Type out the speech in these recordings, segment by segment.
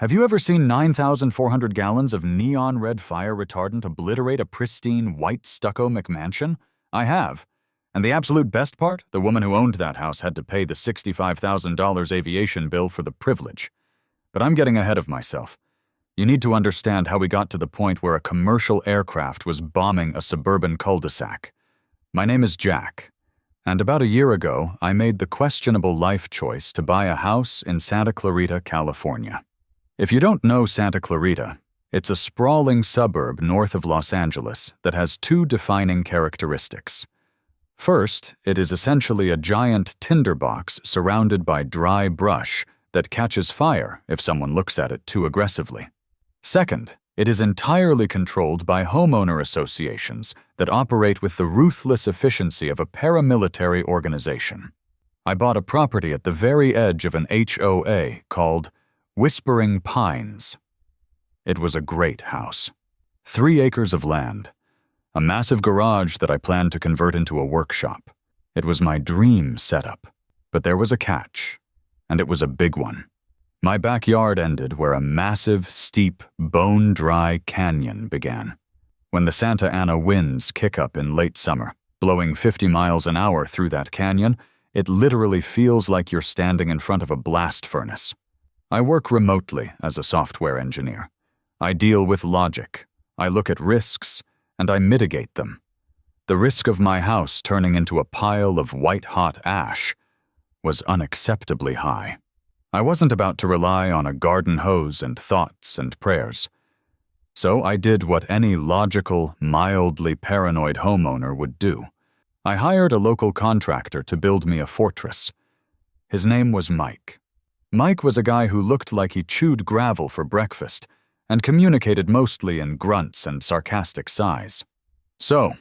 Have you ever seen 9,400 gallons of neon red fire retardant obliterate a pristine white stucco McMansion? I have. And the absolute best part? The woman who owned that house had to pay the $65,000 aviation bill for the privilege. But I'm getting ahead of myself. You need to understand how we got to the point where a commercial aircraft was bombing a suburban cul-de-sac. My name is Jack, and about a year ago, I made the questionable life choice to buy a house in Santa Clarita, California. If you don't know Santa Clarita, it's a sprawling suburb north of Los Angeles that has two defining characteristics. First, it is essentially a giant tinderbox surrounded by dry brush that catches fire if someone looks at it too aggressively. Second, it is entirely controlled by homeowner associations that operate with the ruthless efficiency of a paramilitary organization. I bought a property at the very edge of an HOA called Whispering Pines. It was a great house. 3 acres of land, a massive garage that I planned to convert into a workshop. It was my dream setup, but there was a catch, and it was a big one. My backyard ended where a massive, steep, bone-dry canyon began. When the Santa Ana winds kick up in late summer, blowing 50 miles an hour through that canyon, it literally feels like you're standing in front of a blast furnace. I work remotely as a software engineer. I deal with logic. I look at risks, and I mitigate them. The risk of my house turning into a pile of white-hot ash was unacceptably high. I wasn't about to rely on a garden hose and thoughts and prayers. So I did what any logical, mildly paranoid homeowner would do. I hired a local contractor to build me a fortress. His name was Mike. Mike was a guy who looked like he chewed gravel for breakfast and communicated mostly in grunts and sarcastic sighs. "So,"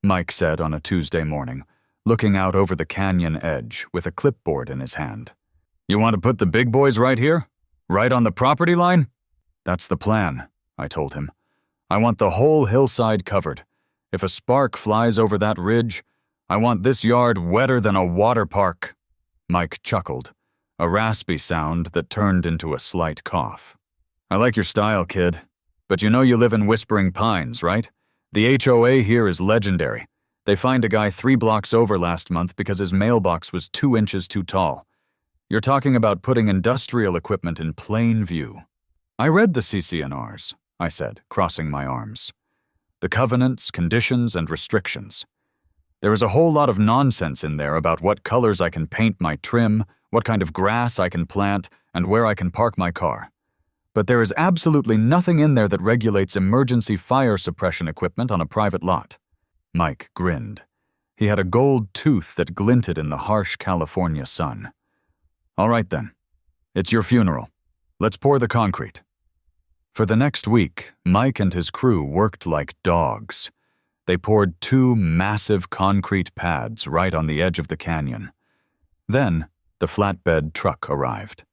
Mike said on a Tuesday morning, looking out over the canyon edge with a clipboard in his hand. "You want to put the big boys right here? Right on the property line?" "That's the plan," I told him. "I want the whole hillside covered. If a spark flies over that ridge, I want this yard wetter than a water park." Mike chuckled, a raspy sound that turned into a slight cough. "I like your style, kid. But you know you live in Whispering Pines, right? The HOA here is legendary. They fined a guy 3 blocks over last month because his mailbox was 2 inches too tall. You're talking about putting industrial equipment in plain view." "I read the CC&Rs," I said, crossing my arms. "The covenants, conditions, and restrictions. There is a whole lot of nonsense in there about what colors I can paint my trim, what kind of grass I can plant, and where I can park my car. But there is absolutely nothing in there that regulates emergency fire suppression equipment on a private lot." Mike grinned. He had a gold tooth that glinted in the harsh California sun. "All right then. It's your funeral. Let's pour the concrete." For the next week, Mike and his crew worked like dogs. They poured 2 massive concrete pads right on the edge of the canyon. Then, the flatbed truck arrived.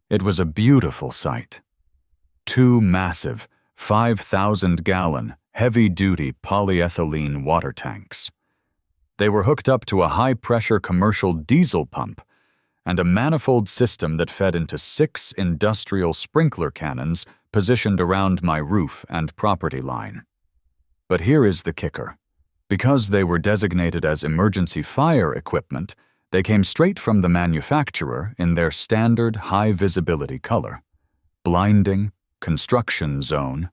It was a beautiful sight. 2 massive, 5,000-gallon, heavy-duty polyethylene water tanks. They were hooked up to a high-pressure commercial diesel pump and a manifold system that fed into 6 industrial sprinkler cannons positioned around my roof and property line. But here is the kicker. Because they were designated as emergency fire equipment, they came straight from the manufacturer in their standard high-visibility color: blinding, construction zone,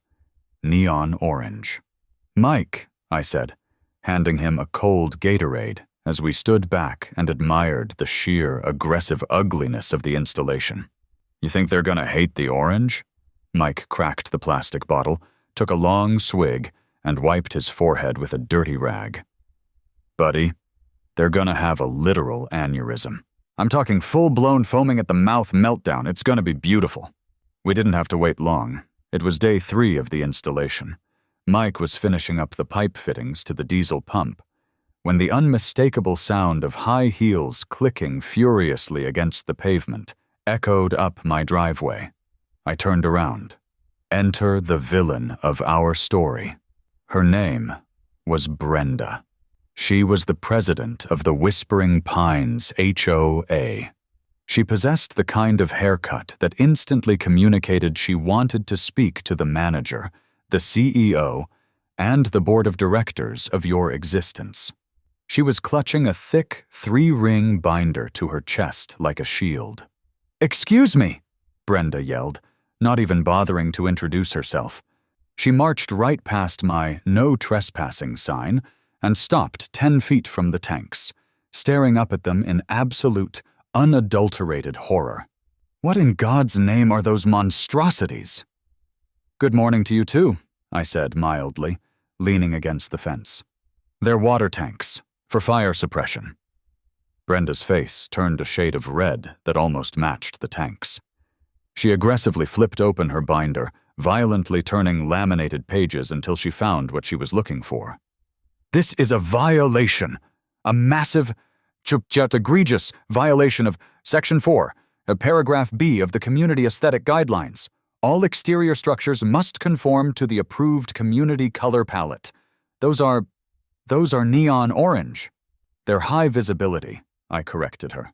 neon orange. "Mike," I said, handing him a cold Gatorade as we stood back and admired the sheer, aggressive ugliness of the installation. "You think they're gonna hate the orange?" Mike cracked the plastic bottle, took a long swig, and wiped his forehead with a dirty rag. "Buddy, they're gonna have a literal aneurysm. I'm talking full-blown foaming at the mouth meltdown. It's gonna be beautiful." We didn't have to wait long. It was day 3 of the installation. Mike was finishing up the pipe fittings to the diesel pump when the unmistakable sound of high heels clicking furiously against the pavement echoed up my driveway. I turned around. Enter the villain of our story. Her name was Brenda. She was the president of the Whispering Pines HOA. She possessed the kind of haircut that instantly communicated she wanted to speak to the manager, the CEO, and the board of directors of your existence. She was clutching a thick 3-ring binder to her chest like a shield. "Excuse me," Brenda yelled, not even bothering to introduce herself. She marched right past my "No Trespassing" sign and stopped 10 feet from the tanks, staring up at them in absolute, unadulterated horror. What in God's name are those monstrosities? "Good morning to you too," I said mildly, leaning against the fence. "They're water tanks, for fire suppression." Brenda's face turned a shade of red that almost matched the tanks. She aggressively flipped open her binder, violently turning laminated pages until she found what she was looking for. "This is a violation, a massive, egregious violation of Section 4, Paragraph B of the Community Aesthetic Guidelines. All exterior structures must conform to the approved community color palette. Those are neon orange. They're high visibility," I corrected her.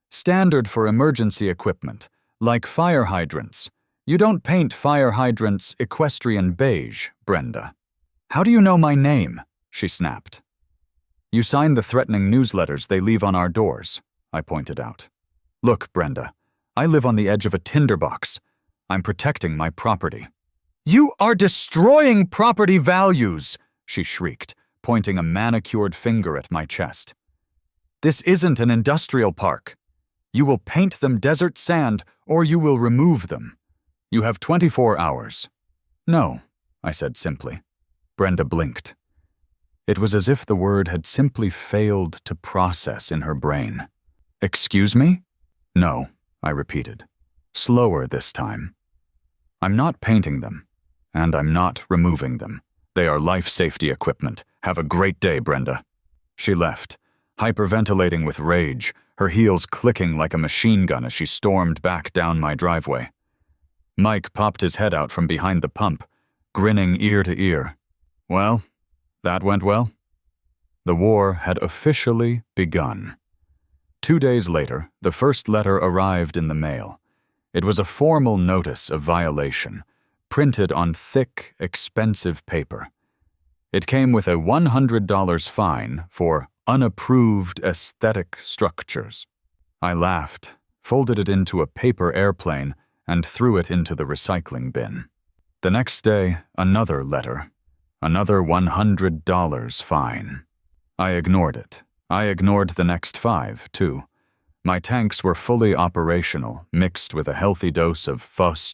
"Standard for emergency equipment, like fire hydrants. You don't paint fire hydrants equestrian beige, Brenda." "How do you know my name?" she snapped. "You sign the threatening newsletters they leave on our doors," I pointed out. "Look, Brenda, I live on the edge of a tinderbox. I'm protecting my property." "You are destroying property values," she shrieked, pointing a manicured finger at my chest. "This isn't an industrial park. You will paint them desert sand or you will remove them. You have 24 hours. "No," I said simply. Brenda blinked. It was as if the word had simply failed to process in her brain. "Excuse me?" "No," I repeated. Slower this time. "I'm not painting them, and I'm not removing them. They are life safety equipment. Have a great day, Brenda." She left, hyperventilating with rage, her heels clicking like a machine gun as she stormed back down my driveway. Mike popped his head out from behind the pump, grinning ear to ear. Well, that went well. The war had officially begun. 2 days later, the first letter arrived in the mail. It was a formal notice of violation, printed on thick, expensive paper. It came with a $100 fine for unapproved aesthetic structures. I laughed, folded it into a paper airplane, and threw it into the recycling bin. The next day, another letter. Another $100 fine. I ignored it. I ignored the next 5, too. My tanks were fully operational, mixed with a healthy dose of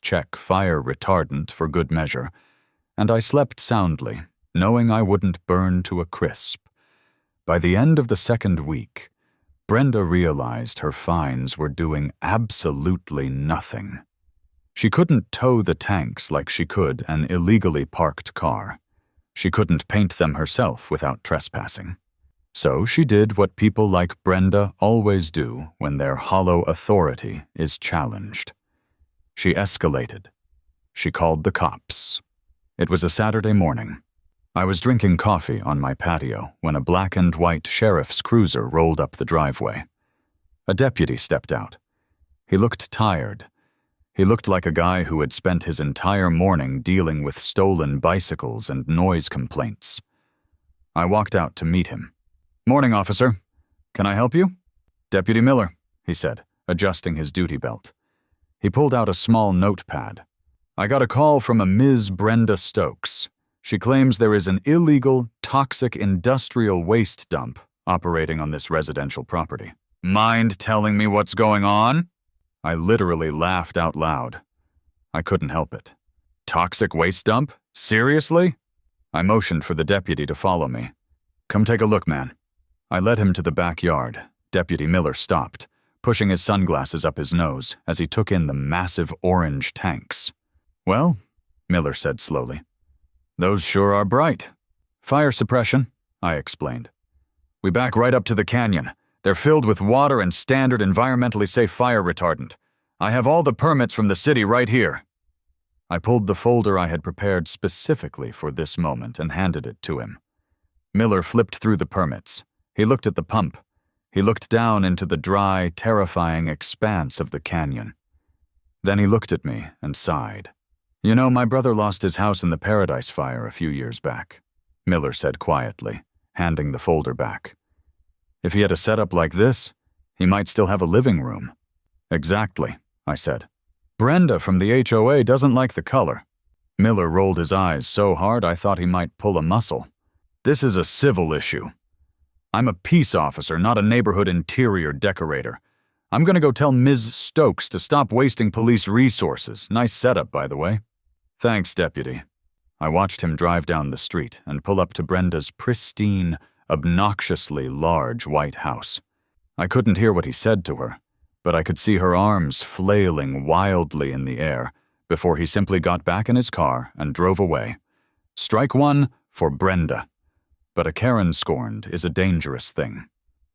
Check fire retardant for good measure, and I slept soundly, knowing I wouldn't burn to a crisp. By the end of the second week, Brenda realized her fines were doing absolutely nothing. She couldn't tow the tanks like she could an illegally parked car. She couldn't paint them herself without trespassing. So she did what people like Brenda always do when their hollow authority is challenged. She escalated. She called the cops. It was a Saturday morning. I was drinking coffee on my patio when a black and white sheriff's cruiser rolled up the driveway. A deputy stepped out. He looked tired. He looked like a guy who had spent his entire morning dealing with stolen bicycles and noise complaints. I walked out to meet him. "Morning, officer. Can I help you?" "Deputy Miller," he said, adjusting his duty belt. He pulled out a small notepad. "I got a call from a Ms. Brenda Stokes. She claims there is an illegal, toxic industrial waste dump operating on this residential property." "Mind telling me what's going on?" I literally laughed out loud. I couldn't help it. "Toxic waste dump? Seriously?" I motioned for the deputy to follow me. "Come take a look, man." I led him to the backyard. Deputy Miller stopped, pushing his sunglasses up his nose as he took in the massive orange tanks. "Well," Miller said slowly, "those sure are bright." "Fire suppression," I explained. "We back right up to the canyon. They're filled with water and standard environmentally safe fire retardant. I have all the permits from the city right here." I pulled the folder I had prepared specifically for this moment and handed it to him. Miller flipped through the permits. He looked at the pump. He looked down into the dry, terrifying expanse of the canyon. Then he looked at me and sighed. "You know, my brother lost his house in the Paradise Fire a few years back," Miller said quietly, handing the folder back. "If he had a setup like this, he might still have a living room." "Exactly," I said. "Brenda from the HOA doesn't like the color." Miller rolled his eyes so hard I thought he might pull a muscle. "This is a civil issue. I'm a peace officer, not a neighborhood interior decorator. I'm gonna go tell Ms. Stokes to stop wasting police resources. Nice setup, by the way." "Thanks, Deputy." I watched him drive down the street and pull up to Brenda's pristine, obnoxiously large white house. I couldn't hear what he said to her, but I could see her arms flailing wildly in the air before he simply got back in his car and drove away. Strike one for Brenda. But a Karen scorned is a dangerous thing.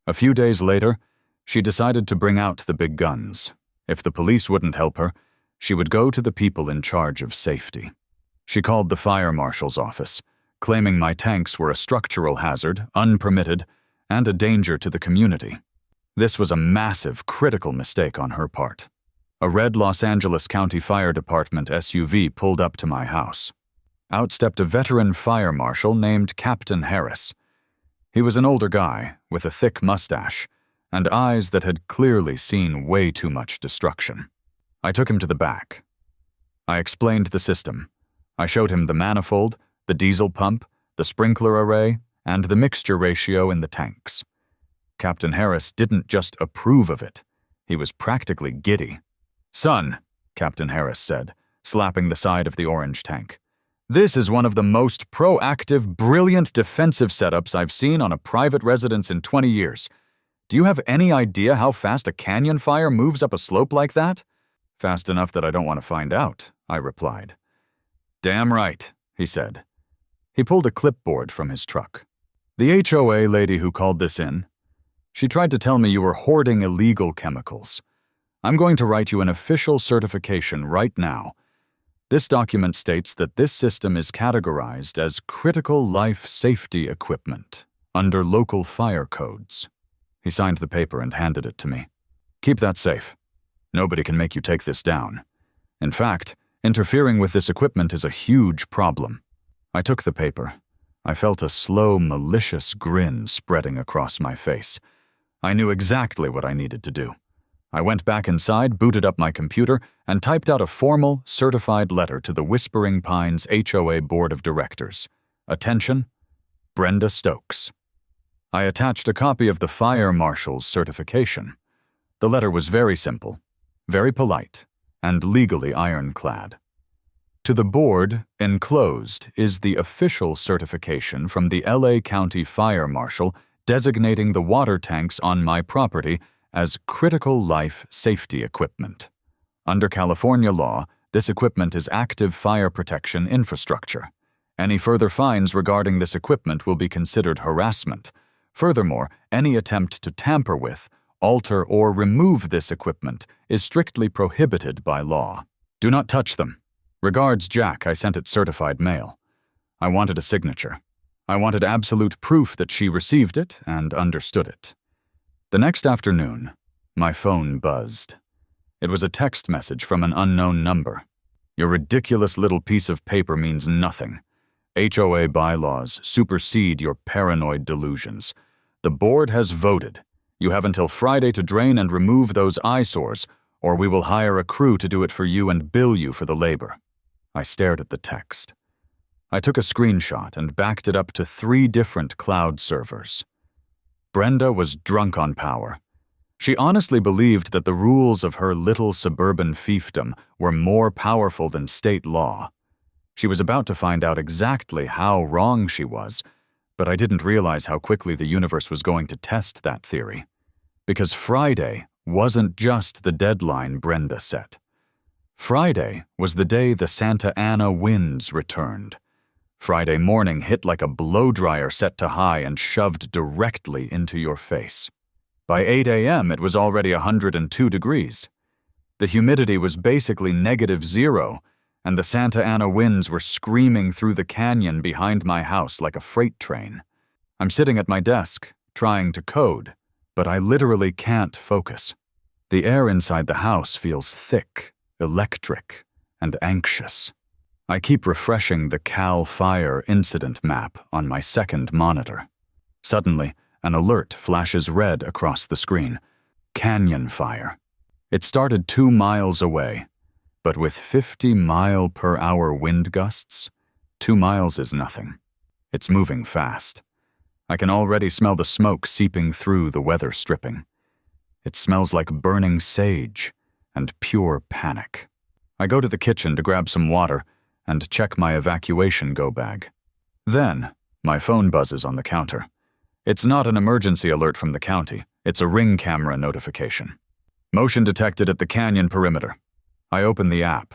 A few days later, she decided to bring out the big guns. If the police wouldn't help her, she would go to the people in charge of safety. She called the fire marshal's office, claiming my tanks were a structural hazard, unpermitted, and a danger to the community. This was a massive, critical mistake on her part. A red Los Angeles County Fire Department SUV pulled up to my house. Out stepped a veteran fire marshal named Captain Harris. He was an older guy with a thick mustache and eyes that had clearly seen way too much destruction. I took him to the back. I explained the system. I showed him the manifold, the diesel pump, the sprinkler array, and the mixture ratio in the tanks. Captain Harris didn't just approve of it. He was practically giddy. "Son," Captain Harris said, slapping the side of the orange tank, "this is one of the most proactive, brilliant defensive setups I've seen on a private residence in 20 years. Do you have any idea how fast a canyon fire moves up a slope like that?" "Fast enough that I don't want to find out," I replied. "Damn right," he said. He pulled a clipboard from his truck. "The HOA lady who called this in, she tried to tell me you were hoarding illegal chemicals. I'm going to write you an official certification right now. This document states that this system is categorized as critical life safety equipment under local fire codes." He signed the paper and handed it to me. "Keep that safe. Nobody can make you take this down. In fact, interfering with this equipment is a huge problem." I took the paper. I felt a slow, malicious grin spreading across my face. I knew exactly what I needed to do. I went back inside, booted up my computer, and typed out a formal, certified letter to the Whispering Pines HOA Board of Directors. Attention, Brenda Stokes. I attached a copy of the fire marshal's certification. The letter was very simple, very polite, and legally ironclad. To the board, enclosed, is the official certification from the LA County Fire Marshal designating the water tanks on my property as critical life safety equipment. Under California law, this equipment is active fire protection infrastructure. Any further fines regarding this equipment will be considered harassment. Furthermore, any attempt to tamper with, alter, or remove this equipment is strictly prohibited by law. Do not touch them. Regards, Jack. I sent it certified mail. I wanted a signature. I wanted absolute proof that she received it and understood it. The next afternoon, my phone buzzed. It was a text message from an unknown number. "Your ridiculous little piece of paper means nothing. HOA bylaws supersede your paranoid delusions. The board has voted. You have until Friday to drain and remove those eyesores, or we will hire a crew to do it for you and bill you for the labor." I stared at the text. I took a screenshot and backed it up to 3 different cloud servers. Brenda was drunk on power. She honestly believed that the rules of her little suburban fiefdom were more powerful than state law. She was about to find out exactly how wrong she was, but I didn't realize how quickly the universe was going to test that theory. Because Friday wasn't just the deadline Brenda set. Friday was the day the Santa Ana winds returned. Friday morning hit like a blow-dryer set to high and shoved directly into your face. By 8 a.m., it was already 102 degrees. The humidity was basically -0, and the Santa Ana winds were screaming through the canyon behind my house like a freight train. I'm sitting at my desk, trying to code, but I literally can't focus. The air inside the house feels thick, electric, and anxious. I keep refreshing the CAL FIRE incident map on my second monitor. Suddenly, an alert flashes red across the screen. Canyon fire. It started 2 miles away, but with 50-mile-per-hour wind gusts, 2 miles is nothing. It's moving fast. I can already smell the smoke seeping through the weather stripping. It smells like burning sage and pure panic. I go to the kitchen to grab some water and check my evacuation go bag. Then, my phone buzzes on the counter. It's not an emergency alert from the county. It's a Ring camera notification. Motion detected at the canyon perimeter. I open the app.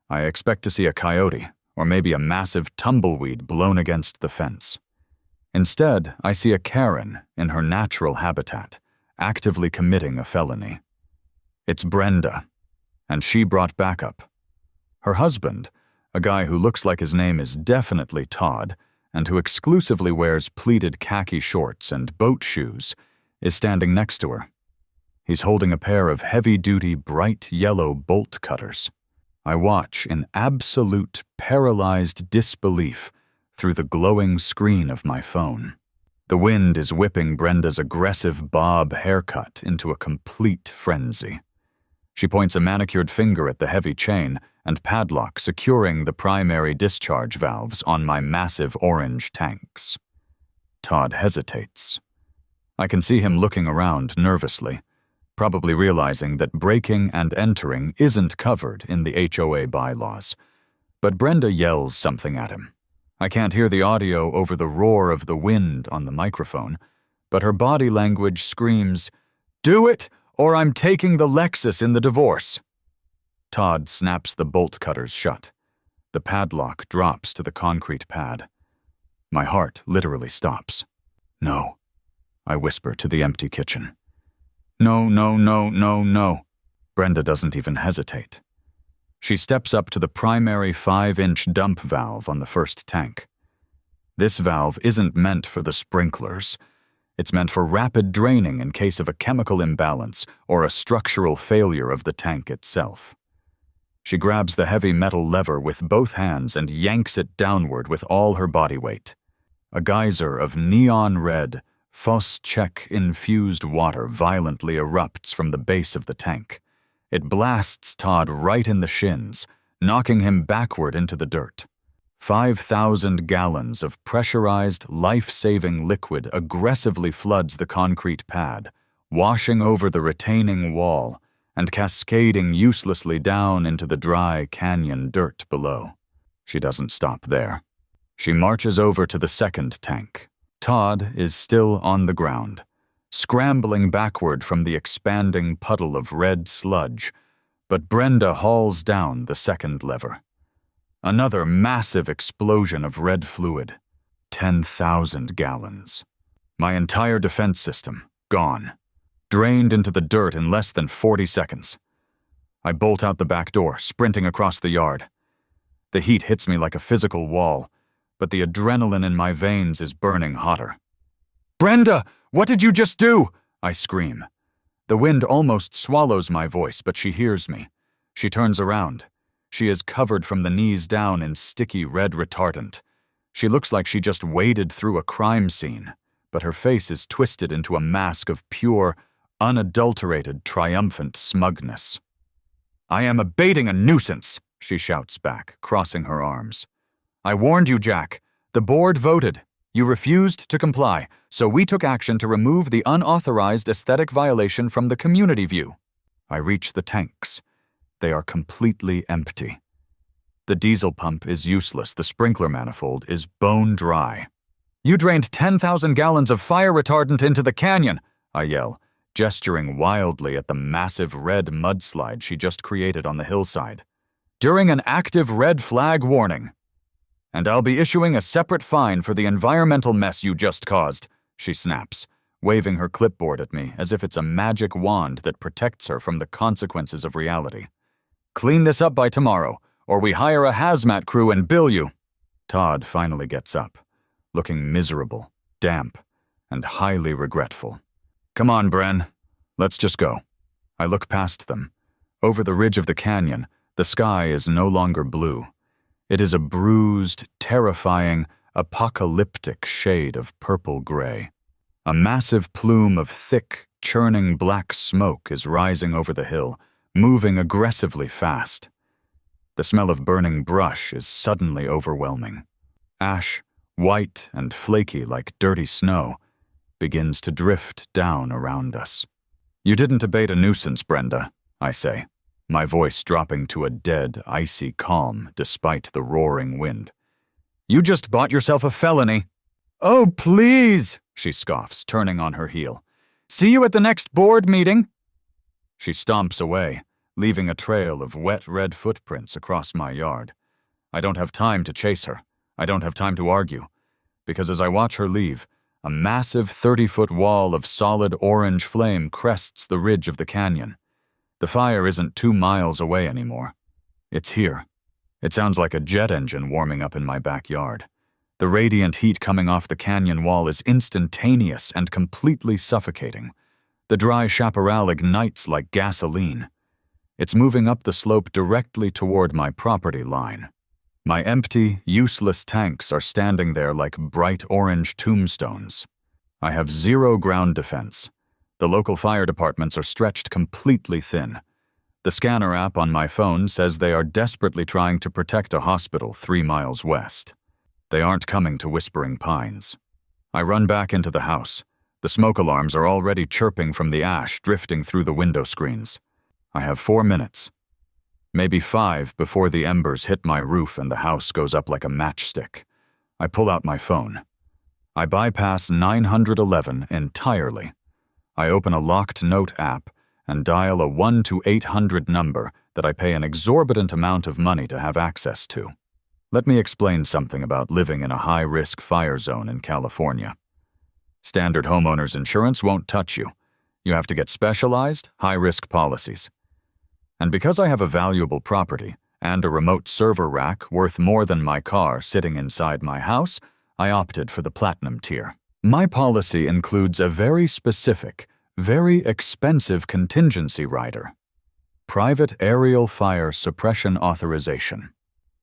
I expect to see a coyote, or maybe a massive tumbleweed blown against the fence. Instead, I see a Karen in her natural habitat, actively committing a felony. It's Brenda, and she brought backup. Her husband, a guy who looks like his name is definitely Todd, and who exclusively wears pleated khaki shorts and boat shoes, is standing next to her. He's holding a pair of heavy-duty, bright yellow bolt cutters. I watch in absolute paralyzed disbelief through the glowing screen of my phone. The wind is whipping Brenda's aggressive bob haircut into a complete frenzy. She points a manicured finger at the heavy chain and padlock securing the primary discharge valves on my massive orange tanks. Todd hesitates. I can see him looking around nervously, probably realizing that breaking and entering isn't covered in the HOA bylaws. But Brenda yells something at him. I can't hear the audio over the roar of the wind on the microphone, but her body language screams, "Do it, or I'm taking the Lexus in the divorce." Todd snaps the bolt cutters shut. The padlock drops to the concrete pad. My heart literally stops. "No," I whisper to the empty kitchen. "No, no, no, no, no." Brenda doesn't even hesitate. She steps up to the primary 5-inch dump valve on the first tank. This valve isn't meant for the sprinklers. It's meant for rapid draining in case of a chemical imbalance or a structural failure of the tank itself. She grabs the heavy metal lever with both hands and yanks it downward with all her body weight. A geyser of neon red, Phos-Chek-infused water violently erupts from the base of the tank. It blasts Todd right in the shins, knocking him backward into the dirt. 5,000 gallons of pressurized, life-saving liquid aggressively floods the concrete pad, washing over the retaining wall and cascading uselessly down into the dry canyon dirt below. She doesn't stop there. She marches over to the second tank. Todd is still on the ground, scrambling backward from the expanding puddle of red sludge, but Brenda hauls down the second lever. Another massive explosion of red fluid. 10,000 gallons. My entire defense system, gone. Drained into the dirt in less than 40 seconds. I bolt out the back door, sprinting across the yard. The heat hits me like a physical wall, but the adrenaline in my veins is burning hotter. "Brenda, what did you just do?" I scream. The wind almost swallows my voice, but she hears me. She turns around. She is covered from the knees down in sticky red retardant. She looks like she just waded through a crime scene, but her face is twisted into a mask of pure, unadulterated, triumphant smugness. "I am abating a nuisance," she shouts back, crossing her arms. "I warned you, Jack. The board voted. You refused to comply, so we took action to remove the unauthorized aesthetic violation from the community view." I reach the tanks. They are completely empty. The diesel pump is useless. The sprinkler manifold is bone dry. "You drained 10,000 gallons of fire retardant into the canyon," I yell, gesturing wildly at the massive red mudslide she just created on the hillside. "During an active red flag warning. And I'll be issuing a separate fine for the environmental mess you just caused," she snaps, waving her clipboard at me as if it's a magic wand that protects her from the consequences of reality. "Clean this up by tomorrow, or we hire a hazmat crew and bill you." Todd finally gets up, looking miserable, damp, and highly regretful. Come on, Bren. Let's just go. I look past them. Over the ridge of the canyon, the sky is no longer blue. It is a bruised, terrifying, apocalyptic shade of purple-gray. A massive plume of thick, churning black smoke is rising over the hill, moving aggressively fast. The smell of burning brush is suddenly overwhelming. Ash, white and flaky like dirty snow, begins to drift down around us. You didn't abate a nuisance, Brenda, I say, my voice dropping to a dead, icy calm despite the roaring wind. You just bought yourself a felony. Oh, please, she scoffs, turning on her heel. See you at the next board meeting. She stomps away, leaving a trail of wet red footprints across my yard. I don't have time to chase her. I don't have time to argue, because as I watch her leave, a massive 30-foot wall of solid orange flame crests the ridge of the canyon. The fire isn't 2 miles away anymore. It's here. It sounds like a jet engine warming up in my backyard. The radiant heat coming off the canyon wall is instantaneous and completely suffocating. The dry chaparral ignites like gasoline. It's moving up the slope directly toward my property line. My empty, useless tanks are standing there like bright orange tombstones. I have zero ground defense. The local fire departments are stretched completely thin. The scanner app on my phone says they are desperately trying to protect a hospital 3 miles west. They aren't coming to Whispering Pines. I run back into the house. The smoke alarms are already chirping from the ash drifting through the window screens. I have 4 minutes. Maybe 5 before the embers hit my roof and the house goes up like a matchstick. I pull out my phone. I bypass 911 entirely. I open a locked note app and dial a 1-800 number that I pay an exorbitant amount of money to have access to. Let me explain something about living in a high-risk fire zone in California. Standard homeowners insurance won't touch you. You have to get specialized, high-risk policies. And because I have a valuable property and a remote server rack worth more than my car sitting inside my house, I opted for the Platinum tier. My policy includes a very specific, very expensive contingency rider: Private Aerial Fire Suppression Authorization.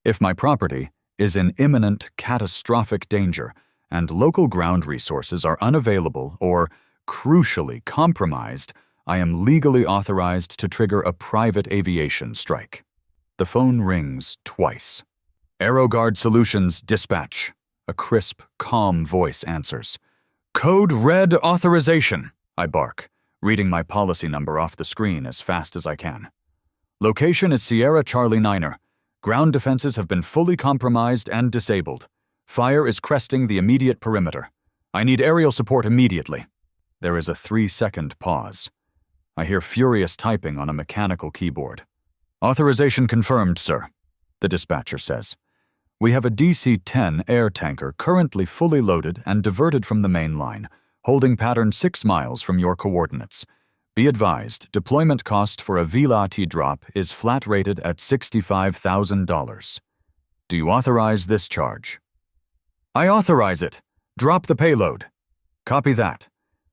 If my property is in imminent catastrophic danger and local ground resources are unavailable or, crucially, compromised, I am legally authorized to trigger a private aviation strike. The phone rings twice. AeroGuard Solutions dispatch. A crisp, calm voice answers. Code Red Authorization, I bark, reading my policy number off the screen as fast as I can. Location is Sierra Charlie 9er. Ground defenses have been fully compromised and disabled. Fire is cresting the immediate perimeter. I need aerial support immediately. There is a 3-second pause. I hear furious typing on a mechanical keyboard. Authorization confirmed, sir, the dispatcher says. We have a DC-10 air tanker currently fully loaded and diverted from the main line, holding pattern 6 miles from your coordinates. Be advised, deployment cost for a VLAT drop is flat rated at $65,000. Do you authorize this charge? I authorize it. Drop the payload. Copy that.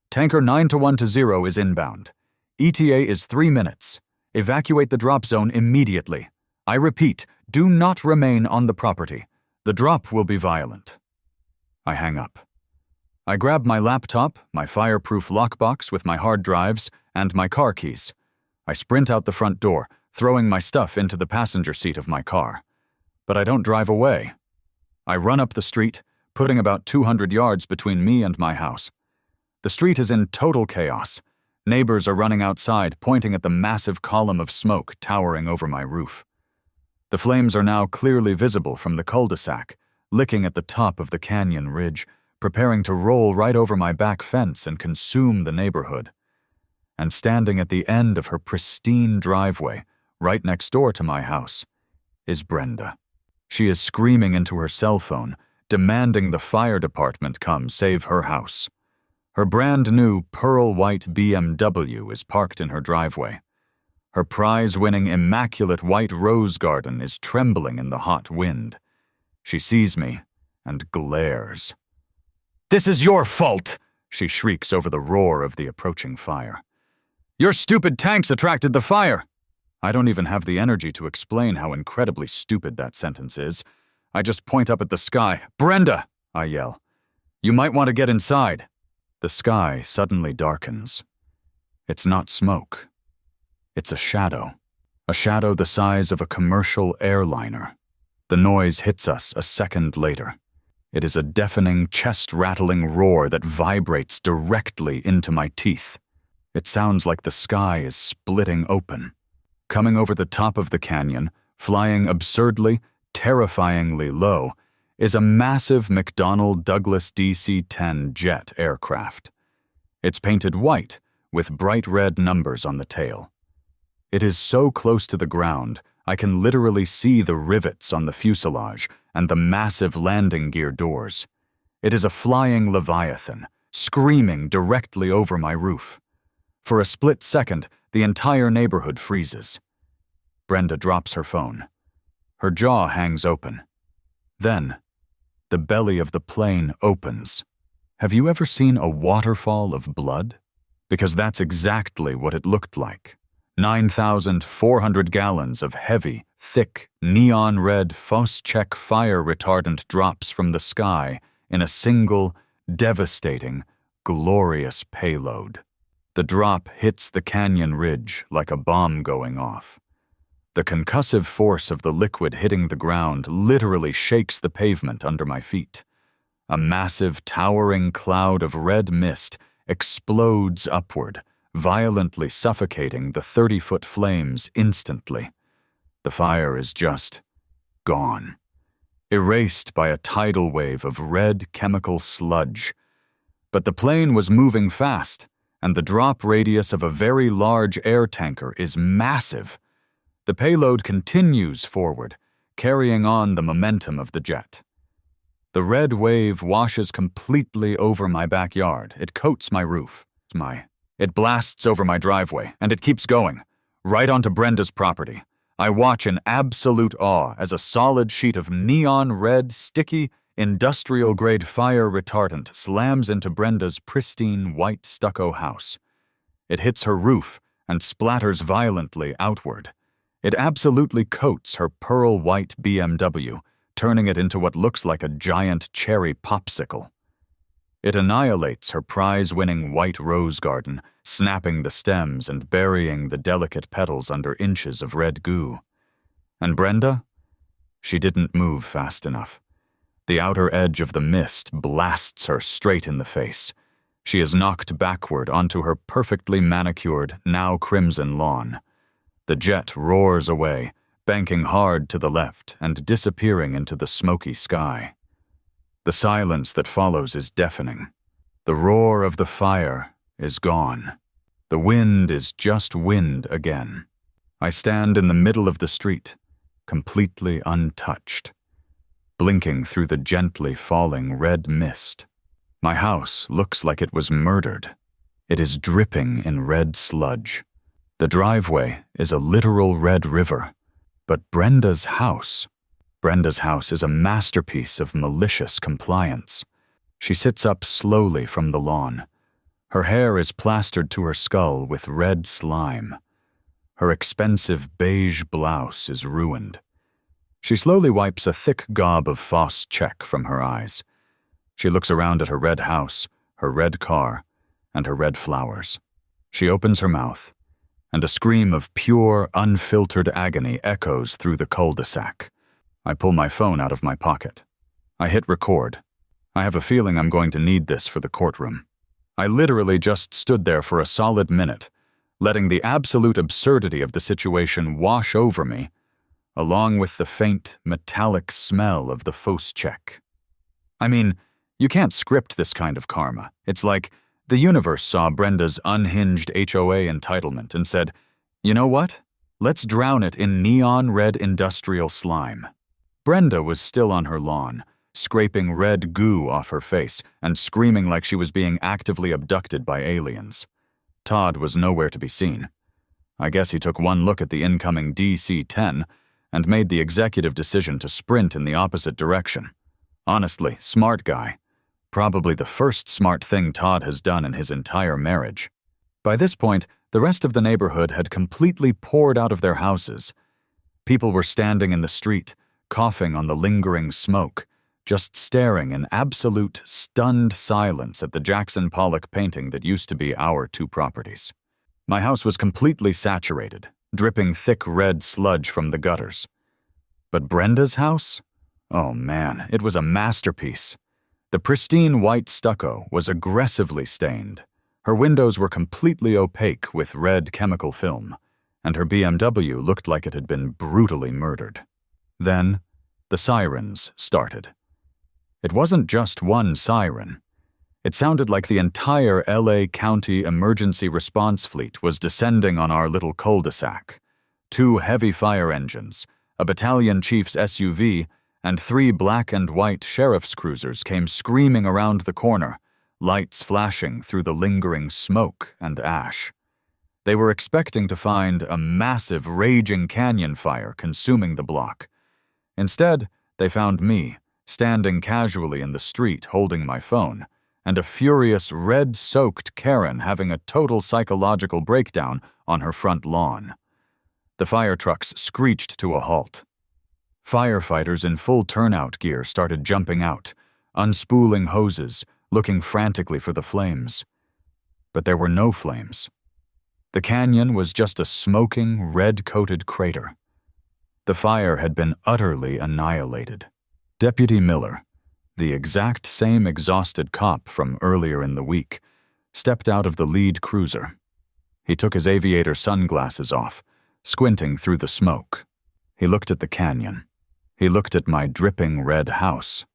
Tanker 9-1-0 is inbound. ETA is 3 minutes. Evacuate the drop zone immediately. I repeat, do not remain on the property. The drop will be violent. I hang up. I grab my laptop, my fireproof lockbox with my hard drives, and my car keys. I sprint out the front door, throwing my stuff into the passenger seat of my car. But I don't drive away. I run up the street, putting about 200 yards between me and my house. The street is in total chaos. Neighbors are running outside, pointing at the massive column of smoke towering over my roof. The flames are now clearly visible from the cul-de-sac, licking at the top of the canyon ridge, preparing to roll right over my back fence and consume the neighborhood. And standing at the end of her pristine driveway, right next door to my house, is Brenda. She is screaming into her cell phone, demanding the fire department come save her house. Her brand-new pearl-white BMW is parked in her driveway. Her prize-winning immaculate white rose garden is trembling in the hot wind. She sees me and glares. "This is your fault!" she shrieks over the roar of the approaching fire. "Your stupid tanks attracted the fire!" I don't even have the energy to explain how incredibly stupid that sentence is. I just point up at the sky. "Brenda!" I yell. "You might want to get inside." The sky suddenly darkens. It's not smoke. It's a shadow the size of a commercial airliner. The noise hits us a second later. It is a deafening, chest-rattling roar that vibrates directly into my teeth. It sounds like the sky is splitting open. Coming over the top of the canyon, flying absurdly, terrifyingly low, is a massive McDonnell Douglas DC-10 jet aircraft. It's painted white, with bright red numbers on the tail. It is so close to the ground, I can literally see the rivets on the fuselage and the massive landing gear doors. It is a flying leviathan, screaming directly over my roof. For a split second, the entire neighborhood freezes. Brenda drops her phone. Her jaw hangs open. Then, the belly of the plane opens. Have you ever seen a waterfall of blood? Because that's exactly what it looked like. 9,400 gallons of heavy, thick, neon red Phos-Chek fire retardant drops from the sky in a single, devastating, glorious payload. The drop hits the canyon ridge like a bomb going off. The concussive force of the liquid hitting the ground literally shakes the pavement under my feet. A massive, towering cloud of red mist explodes upward, violently suffocating the 30-foot flames instantly. The fire is just gone, erased by a tidal wave of red chemical sludge. But the plane was moving fast, and the drop radius of a very large air tanker is massive. The payload continues forward, carrying on the momentum of the jet. The red wave washes completely over my backyard. It coats my roof. It blasts over my driveway, and it keeps going, right onto Brenda's property. I watch in absolute awe as a solid sheet of neon red, sticky, industrial-grade fire retardant slams into Brenda's pristine white stucco house. It hits her roof and splatters violently outward. It absolutely coats her pearl-white BMW, turning it into what looks like a giant cherry popsicle. It annihilates her prize-winning white rose garden, snapping the stems and burying the delicate petals under inches of red goo. And Brenda? She didn't move fast enough. The outer edge of the mist blasts her straight in the face. She is knocked backward onto her perfectly manicured, now crimson lawn. The jet roars away, banking hard to the left and disappearing into the smoky sky. The silence that follows is deafening. The roar of the fire is gone. The wind is just wind again. I stand in the middle of the street, completely untouched, blinking through the gently falling red mist. My house looks like it was murdered. It is dripping in red sludge. The driveway is a literal red river. But Brenda's house is a masterpiece of malicious compliance. She sits up slowly from the lawn. Her hair is plastered to her skull with red slime. Her expensive beige blouse is ruined. She slowly wipes a thick gob of Phos-Chek from her eyes. She looks around at her red house, her red car, and her red flowers. She opens her mouth, and a scream of pure, unfiltered agony echoes through the cul-de-sac. I pull my phone out of my pocket. I hit record. I have a feeling I'm going to need this for the courtroom. I literally just stood there for a solid minute, letting the absolute absurdity of the situation wash over me, along with the faint, metallic smell of the Phos-Chek. I mean, you can't script this kind of karma. It's like the universe saw Brenda's unhinged HOA entitlement and said, "You know what? Let's drown it in neon red industrial slime." Brenda was still on her lawn, scraping red goo off her face and screaming like she was being actively abducted by aliens. Todd was nowhere to be seen. I guess he took one look at the incoming DC-10 and made the executive decision to sprint in the opposite direction. Honestly, smart guy. Probably the first smart thing Todd has done in his entire marriage. By this point, the rest of the neighborhood had completely poured out of their houses. People were standing in the street, coughing on the lingering smoke, just staring in absolute stunned silence at the Jackson Pollock painting that used to be our two properties. My house was completely saturated, dripping thick red sludge from the gutters. But Brenda's house? Oh man, it was a masterpiece. The pristine white stucco was aggressively stained. Her windows were completely opaque with red chemical film, and her BMW looked like it had been brutally murdered. Then, the sirens started. It wasn't just one siren. It sounded like the entire LA County emergency response fleet was descending on our little cul-de-sac. 2 heavy fire engines, a battalion chief's SUV, and 3 black and white sheriff's cruisers came screaming around the corner, lights flashing through the lingering smoke and ash. They were expecting to find a massive raging canyon fire consuming the block. Instead, they found me, standing casually in the street holding my phone, and a furious red-soaked Karen having a total psychological breakdown on her front lawn. The fire trucks screeched to a halt. Firefighters in full turnout gear started jumping out, unspooling hoses, looking frantically for the flames. But there were no flames. The canyon was just a smoking, red-coated crater. The fire had been utterly annihilated. Deputy Miller, the exact same exhausted cop from earlier in the week, stepped out of the lead cruiser. He took his aviator sunglasses off, squinting through the smoke. He looked at the canyon. He looked at my dripping red house.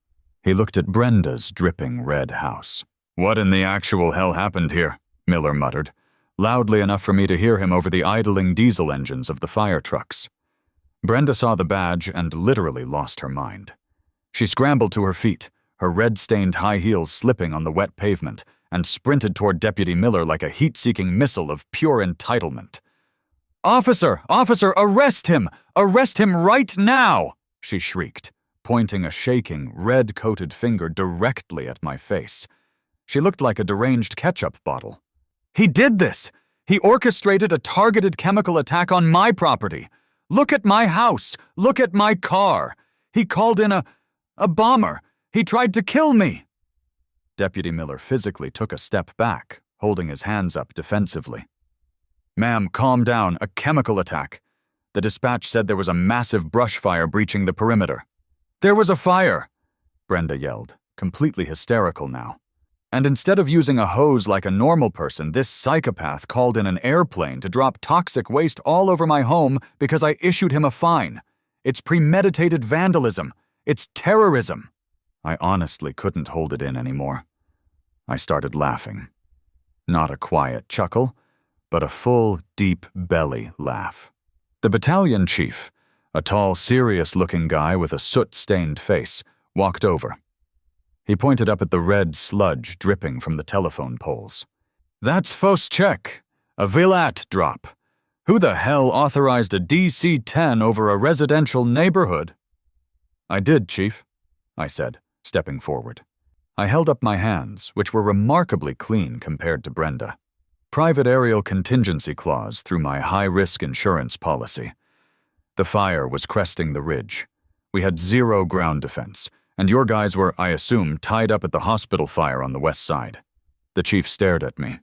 He looked at Brenda's dripping red house. "What in the actual hell happened here?" Miller muttered, loudly enough for me to hear him over the idling diesel engines of the fire trucks. Brenda saw the badge and literally lost her mind. She scrambled to her feet, her red-stained high heels slipping on the wet pavement, and sprinted toward Deputy Miller like a heat-seeking missile of pure entitlement. "Officer! Officer, arrest him! Arrest him right now!" she shrieked, pointing a shaking, red-coated finger directly at my face. She looked like a deranged ketchup bottle. "He did this! He orchestrated a targeted chemical attack on my property! Look at my house! Look at my car! He called in a bomber! He tried to kill me!" Deputy Miller physically took a step back, holding his hands up defensively. "Ma'am, calm down. A chemical attack. The dispatch said there was a massive brush fire breaching the perimeter." "There was a fire!" Brenda yelled, completely hysterical now. "And instead of using a hose like a normal person, this psychopath called in an airplane to drop toxic waste all over my home because I issued him a fine. It's premeditated vandalism. It's terrorism." I honestly couldn't hold it in anymore. I started laughing. Not a quiet chuckle, but a full, deep belly laugh. The battalion chief, a tall, serious-looking guy with a soot-stained face, walked over. He pointed up at the red sludge dripping from the telephone poles. "That's fausse check. A Vilat drop. Who the hell authorized a DC-10 over a residential neighborhood?" "I did, Chief," I said, stepping forward. I held up my hands, which were remarkably clean compared to Brenda. Private aerial contingency clause through my high-risk insurance policy. The fire was cresting the ridge. We had 0 ground defense, and your guys were, I assume, tied up at the hospital fire on the west side. The chief stared at me.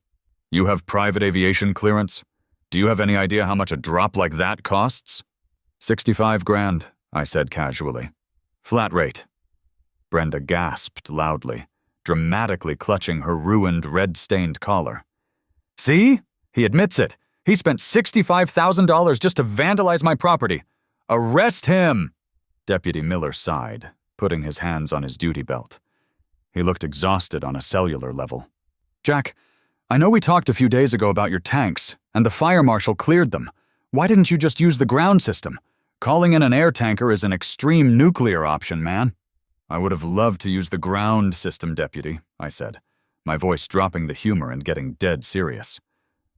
"You have private aviation clearance? Do you have any idea how much a drop like that costs?" $65 grand, I said casually. "Flat rate." Brenda gasped loudly, dramatically clutching her ruined red-stained collar. "See? He admits it. He spent $65,000 just to vandalize my property. Arrest him!" Deputy Miller sighed, putting his hands on his duty belt. He looked exhausted on a cellular level. "Jack, I know we talked a few days ago about your tanks, and the fire marshal cleared them. Why didn't you just use the ground system? Calling in an air tanker is an extreme nuclear option, man." "I would have loved to use the ground system, Deputy," I said, my voice dropping the humor and getting dead serious.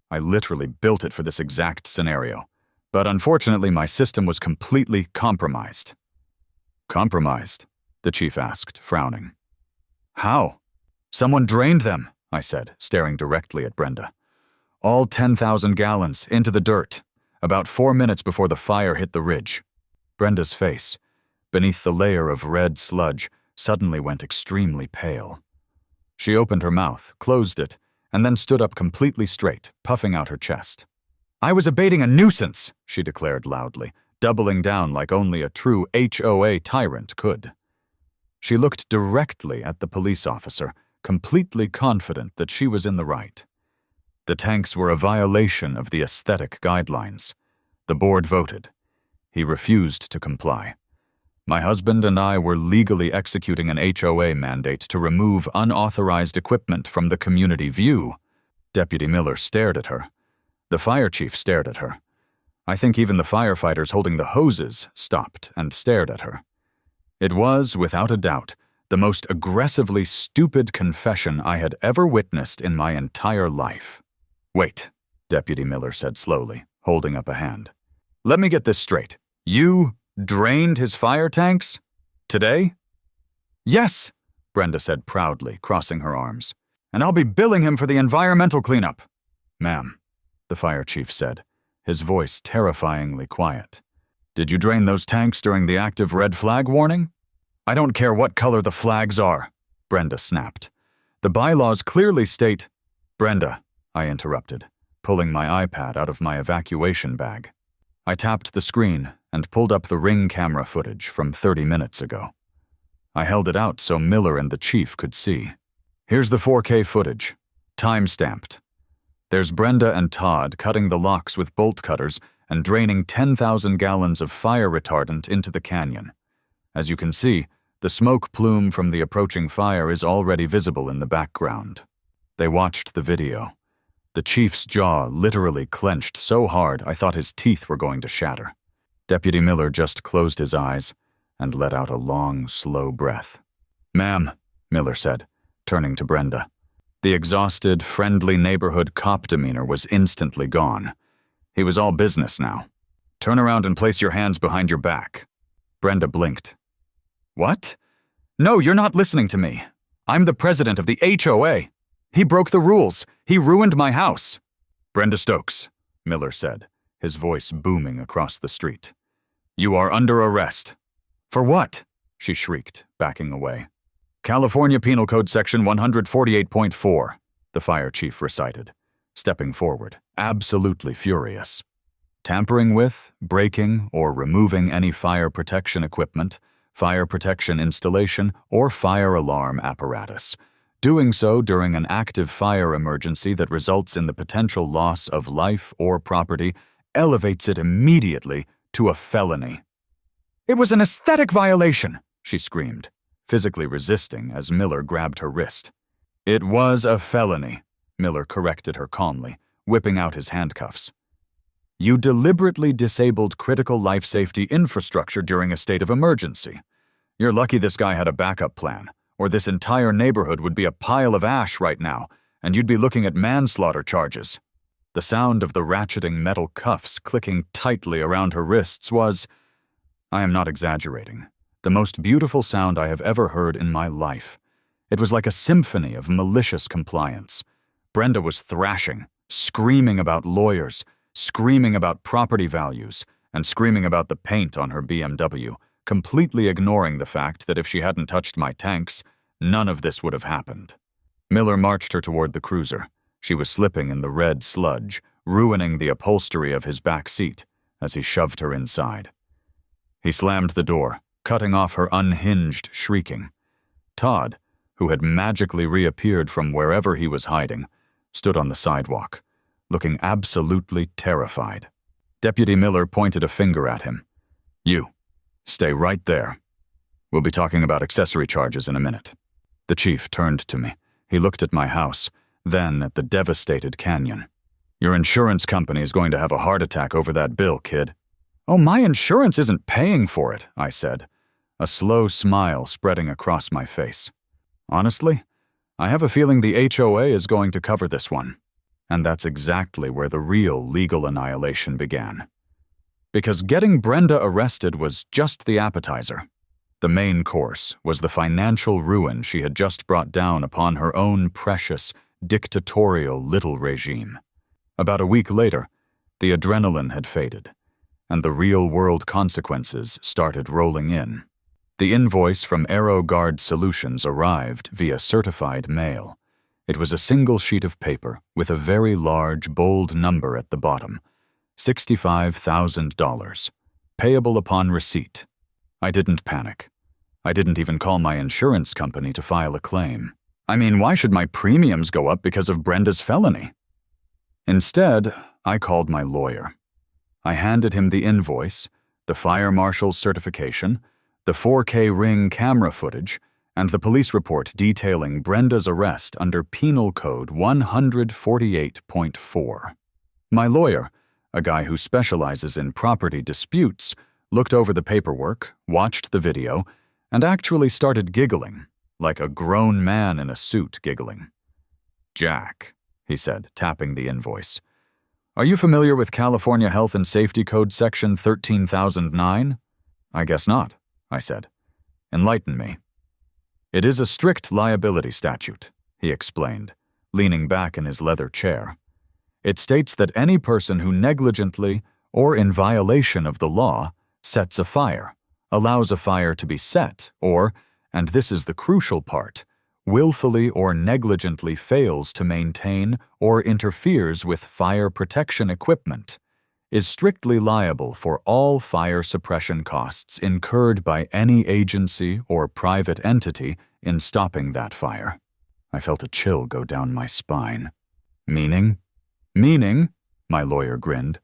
"I literally built it for this exact scenario. But unfortunately, my system was completely compromised." "Compromised?" the chief asked, frowning. "How?" Someone drained them, I said, staring directly at Brenda. All 10,000 gallons into the dirt, about 4 minutes before the fire hit the ridge. Brenda's face, beneath the layer of red sludge, suddenly went extremely pale. She opened her mouth, closed it, and then stood up completely straight, puffing out her chest. I was abating a nuisance, she declared loudly, doubling down like only a true HOA tyrant could. She looked directly at the police officer, completely confident that she was in the right. The tanks were a violation of the aesthetic guidelines. The board voted. He refused to comply. My husband and I were legally executing an HOA mandate to remove unauthorized equipment from the community view. Deputy Miller stared at her. The fire chief stared at her. I think even the firefighters holding the hoses stopped and stared at her. It was, without a doubt, the most aggressively stupid confession I had ever witnessed in my entire life. Wait, Deputy Miller said slowly, holding up a hand. Let me get this straight. You drained his fire tanks? Today? Yes, Brenda said proudly, crossing her arms. And I'll be billing him for the environmental cleanup. Ma'am, the fire chief said, his voice terrifyingly quiet. Did you drain those tanks during the active red flag warning? I don't care what color the flags are, Brenda snapped. The bylaws clearly state— Brenda, I interrupted, pulling my iPad out of my evacuation bag. I tapped the screen and pulled up the Ring camera footage from 30 minutes ago. I held it out so Miller and the chief could see. Here's the 4K footage, time-stamped. There's Brenda and Todd cutting the locks with bolt cutters and draining 10,000 gallons of fire retardant into the canyon. As you can see, the smoke plume from the approaching fire is already visible in the background. They watched the video. The chief's jaw literally clenched so hard I thought his teeth were going to shatter. Deputy Miller just closed his eyes and let out a long, slow breath. Ma'am, Miller said, turning to Brenda. The exhausted, friendly neighborhood cop demeanor was instantly gone. He was all business now. Turn around and place your hands behind your back. Brenda blinked. What? No, you're not listening to me. I'm the president of the HOA. He broke the rules. He ruined my house. Brenda Stokes, Miller said, his voice booming across the street. You are under arrest. For what? She shrieked, backing away. California Penal Code Section 148.4, the fire chief recited, stepping forward, absolutely furious. Tampering with, breaking, or removing any fire protection equipment, fire protection installation, or fire alarm apparatus. Doing so during an active fire emergency that results in the potential loss of life or property elevates it immediately to a felony. It was an aesthetic violation, she screamed, physically resisting as Miller grabbed her wrist. It was a felony, Miller corrected her calmly, whipping out his handcuffs. You deliberately disabled critical life safety infrastructure during a state of emergency. You're lucky this guy had a backup plan, or this entire neighborhood would be a pile of ash right now, and you'd be looking at manslaughter charges. The sound of the ratcheting metal cuffs clicking tightly around her wrists was, I am not exaggerating, the most beautiful sound I have ever heard in my life. It was like a symphony of malicious compliance. Brenda was thrashing, screaming about lawyers, screaming about property values, and screaming about the paint on her BMW, completely ignoring the fact that if she hadn't touched my tanks, none of this would have happened. Miller marched her toward the cruiser. She was slipping in the red sludge, ruining the upholstery of his back seat as he shoved her inside. He slammed the door, cutting off her unhinged shrieking. Todd, who had magically reappeared from wherever he was hiding, stood on the sidewalk, looking absolutely terrified. Deputy Miller pointed a finger at him. You, stay right there. We'll be talking about accessory charges in a minute. The chief turned to me. He looked at my house, then at the devastated canyon. Your insurance company is going to have a heart attack over that bill, kid. Oh, my insurance isn't paying for it, I said, a slow smile spreading across my face. Honestly, I have a feeling the HOA is going to cover this one. And that's exactly where the real legal annihilation began. Because getting Brenda arrested was just the appetizer. The main course was the financial ruin she had just brought down upon her own precious, dictatorial little regime. About a week later, the adrenaline had faded, and the real-world consequences started rolling in. The invoice from AeroGuard Solutions arrived via certified mail. It was a single sheet of paper with a very large, bold number at the bottom, $65,000, payable upon receipt. I didn't panic. I didn't even call my insurance company to file a claim. I mean, why should my premiums go up because of Brenda's felony? Instead, I called my lawyer. I handed him the invoice, the fire marshal's certification, the 4K Ring camera footage, and the police report detailing Brenda's arrest under Penal Code 148.4. My lawyer, a guy who specializes in property disputes, looked over the paperwork, watched the video, and actually started giggling, like a grown man in a suit giggling. "Jack," he said, tapping the invoice, "are you familiar with California Health and Safety Code Section 13,009? "I guess not," I said. "Enlighten me." "It is a strict liability statute," he explained, leaning back in his leather chair. "It states that any person who negligently, or in violation of the law, sets a fire, allows a fire to be set, or, and this is the crucial part, willfully or negligently fails to maintain or interferes with fire protection equipment, is strictly liable for all fire suppression costs incurred by any agency or private entity in stopping that fire." I felt a chill go down my spine. "Meaning?" "Meaning," my lawyer grinned,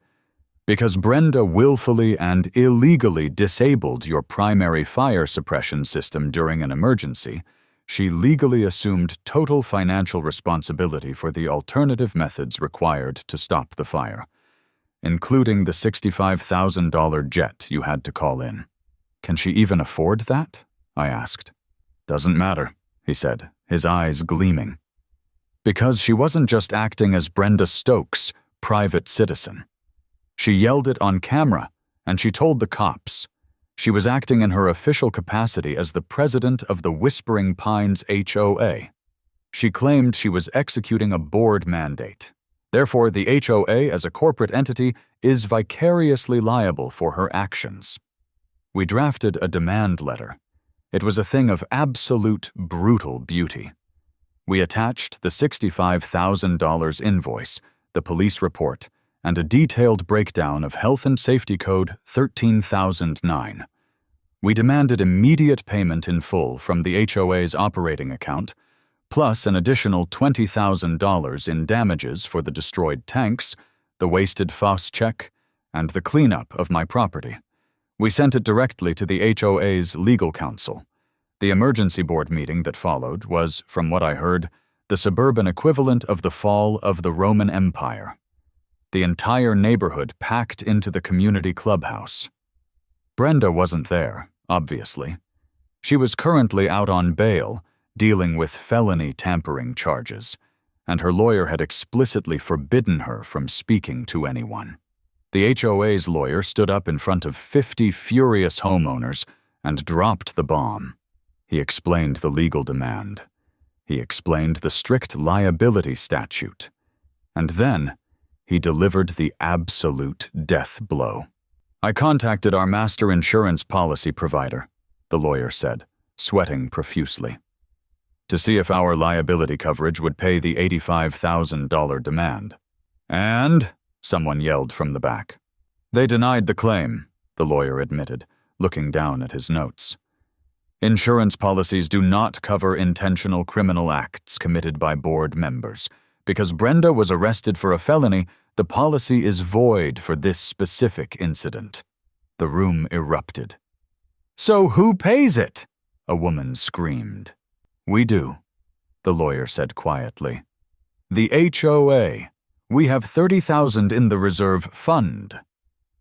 "because Brenda willfully and illegally disabled your primary fire suppression system during an emergency, she legally assumed total financial responsibility for the alternative methods required to stop the fire, including the $65,000 jet you had to call in. Can she even afford that?" I asked. "Doesn't matter," he said, his eyes gleaming. "Because she wasn't just acting as Brenda Stokes, private citizen. She yelled it on camera, and she told the cops. She was acting in her official capacity as the president of the Whispering Pines HOA. She claimed she was executing a board mandate. Therefore, the HOA as a corporate entity is vicariously liable for her actions. We drafted a demand letter. It was a thing of absolute brutal beauty. We attached the $65,000 invoice, the police report, and a detailed breakdown of Health and Safety Code 13,009. We demanded immediate payment in full from the HOA's operating account, plus an additional $20,000 in damages for the destroyed tanks, the wasted FOS check, and the cleanup of my property. We sent it directly to the HOA's legal counsel. The emergency board meeting that followed was, from what I heard, the suburban equivalent of the fall of the Roman Empire. The entire neighborhood packed into the community clubhouse. Brenda wasn't there, obviously. She was currently out on bail, dealing with felony tampering charges, and her lawyer had explicitly forbidden her from speaking to anyone. The HOA's lawyer stood up in front of 50 furious homeowners and dropped the bomb. He explained the legal demand. He explained the strict liability statute. And then, he delivered the absolute death blow. "I contacted our master insurance policy provider," the lawyer said, sweating profusely, "to see if our liability coverage would pay the $85,000 demand. And," someone yelled from the back. "They denied the claim," the lawyer admitted, looking down at his notes. "Insurance policies do not cover intentional criminal acts committed by board members. Because Brenda was arrested for a felony, the policy is void for this specific incident." The room erupted. "So who pays it?" a woman screamed. "We do," the lawyer said quietly. "The HOA. We have $30,000 in the reserve fund.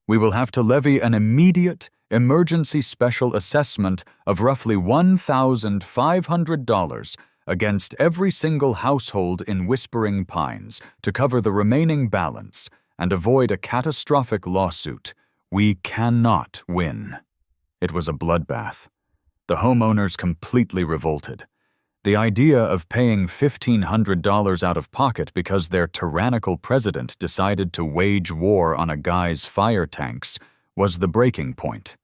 We will have to levy an immediate emergency special assessment of roughly $1,500 against every single household in Whispering Pines to cover the remaining balance and avoid a catastrophic lawsuit. We cannot win." It was a bloodbath. The homeowners completely revolted. The idea of paying $1,500 out of pocket because their tyrannical president decided to wage war on a guy's fire tanks was the breaking point.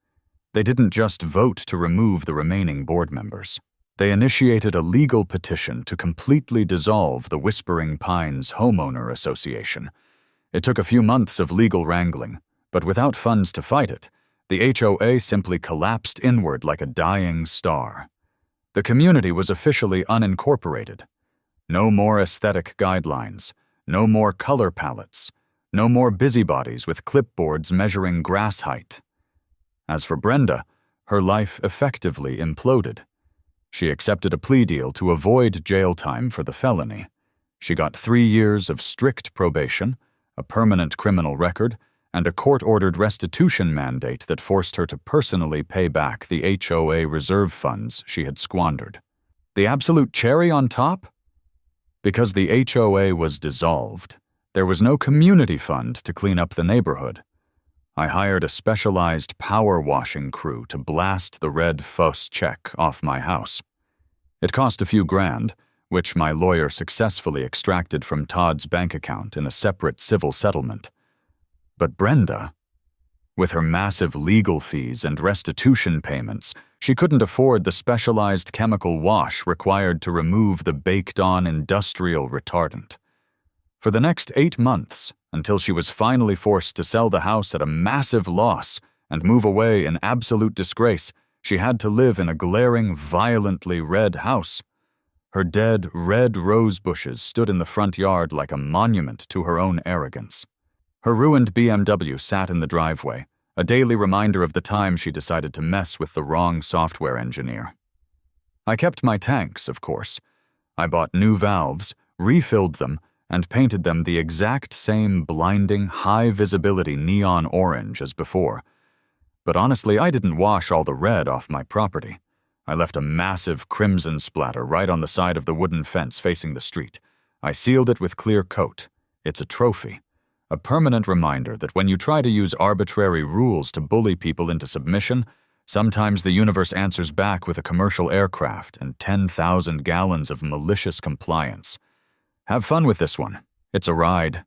They didn't just vote to remove the remaining board members. They initiated a legal petition to completely dissolve the Whispering Pines Homeowner Association. It took a few months of legal wrangling, but without funds to fight it, the HOA simply collapsed inward like a dying star. The community was officially unincorporated. No more aesthetic guidelines, no more color palettes, no more busybodies with clipboards measuring grass height. As for Brenda, her life effectively imploded. She accepted a plea deal to avoid jail time for the felony. She got 3 years of strict probation, a permanent criminal record, and a court-ordered restitution mandate that forced her to personally pay back the HOA reserve funds she had squandered. The absolute cherry on top? Because the HOA was dissolved, there was no community fund to clean up the neighborhood. I hired a specialized power washing crew to blast the red fausse check off my house. It cost a few grand, which my lawyer successfully extracted from Todd's bank account in a separate civil settlement. But Brenda, with her massive legal fees and restitution payments, she couldn't afford the specialized chemical wash required to remove the baked-on industrial retardant. For the next 8 months, until she was finally forced to sell the house at a massive loss and move away in absolute disgrace, she had to live in a glaring, violently red house. Her dead, red rose bushes stood in the front yard like a monument to her own arrogance. Her ruined BMW sat in the driveway, a daily reminder of the time she decided to mess with the wrong software engineer. I kept my tanks, of course. I bought new valves, refilled them, and painted them the exact same blinding, high-visibility neon orange as before. But honestly, I didn't wash all the red off my property. I left a massive crimson splatter right on the side of the wooden fence facing the street. I sealed it with clear coat. It's a trophy. A permanent reminder that when you try to use arbitrary rules to bully people into submission, sometimes the universe answers back with a commercial aircraft and 10,000 gallons of malicious compliance. Have fun with this one. It's a ride.